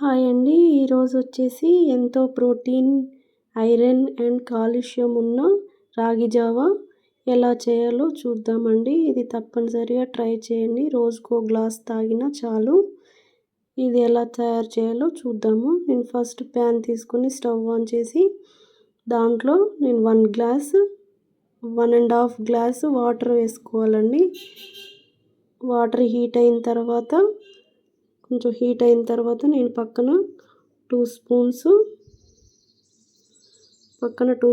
Hi అండి. ఈరోజు వచ్చేసి ఎంతో ప్రోటీన్, ఐరన్ అండ్ కాల్షియం ఉన్న రాగి జావా ఎలా చేయాలో చూద్దామండి. ఇది తప్పనిసరిగా ట్రై చేయండి. రోజుకో గ్లాస్ తాగినా చాలు. ఇది ఎలా తయారు చేయాలో చూద్దాము. నేను ఫస్ట్ ప్యాన్ తీసుకొని స్టవ్ ఆన్ చేసి దాంట్లో నేను 1.5 గ్లాసు వాటర్ వేసుకోవాలండి. వాటర్ కొంచెం హీట్ అయిన తర్వాత నేను పక్కన 2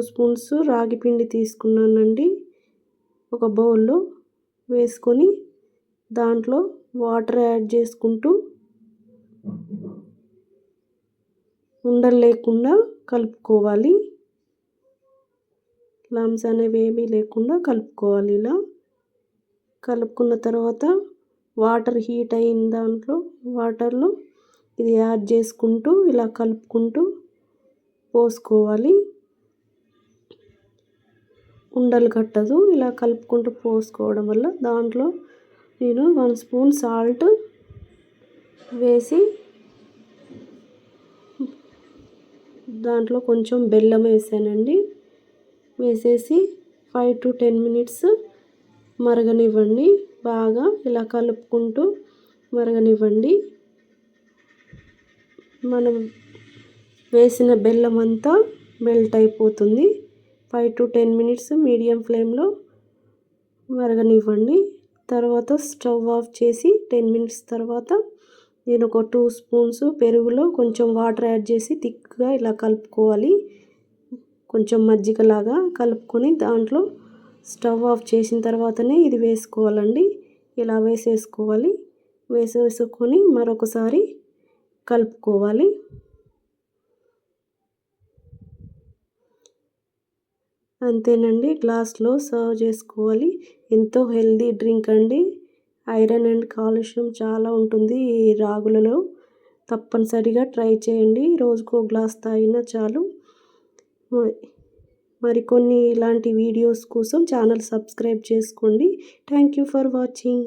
స్పూన్స్ రాగి పిండి తీసుకున్నానండి. ఒక బౌల్లో వేసుకొని దాంట్లో వాటర్ యాడ్ చేసుకుంటూ ఉండలు లేకుండా కలుపుకోవాలి. లమ్స్ అనేవి ఏమీ లేకుండా కలుపుకోవాలి. ఇలా కలుపుకున్న తర్వాత వాటర్ హీట్ అయిన వాటర్లో ఇది యాడ్ చేసుకుంటూ ఇలా కలుపుకుంటూ పోసుకోవాలి. ఉండలు కట్టదు. ఇలా కలుపుకుంటూ పోసుకోవడం వల్ల దాంట్లో నేను 1 స్పూన్ సాల్ట్ వేసి దాంట్లో కొంచెం బెల్లం వేసానండి. వేసేసి 5 to 10 మినిట్స్ మరగనివ్వండి. బాగా ఇలా కలుపుకుంటూ మరగనివ్వండి. మనం వేసిన బెల్లం అంతా మెల్ట్ అయిపోతుంది. 5 to 10 మినిట్స్ మీడియం ఫ్లేమ్లో మరగనివ్వండి. తర్వాత స్టవ్ ఆఫ్ చేసి 10 మినిట్స్ తర్వాత నేను ఒక 2 స్పూన్స్ పెరుగులో కొంచెం వాటర్ యాడ్ చేసి థిక్గా ఇలా కలుపుకోవాలి. కొంచెం మజ్జిగలాగా కలుపుకొని దాంట్లో స్టవ్ ఆఫ్ చేసిన తర్వాతనే ఇది వేసుకోవాలండి. ఇలా వేసేసుకొని మరొకసారి కలుపుకోవాలి. అంతేనండి. గ్లాస్లో సర్వ్ చేసుకోవాలి. ఎంతో హెల్దీ డ్రింక్ అండి. ఐరన్ అండ్ కాల్షియం చాలా ఉంటుంది ఈ రాగులలో. తప్పనిసరిగా ట్రై చేయండి. రోజుకో గ్లాస్ తాగినా చాలు. మరికొన్ని ఇలాంటి వీడియోస్ కోసం ఛానల్ సబ్స్క్రైబ్ చేసుకోండి. Thank you for watching.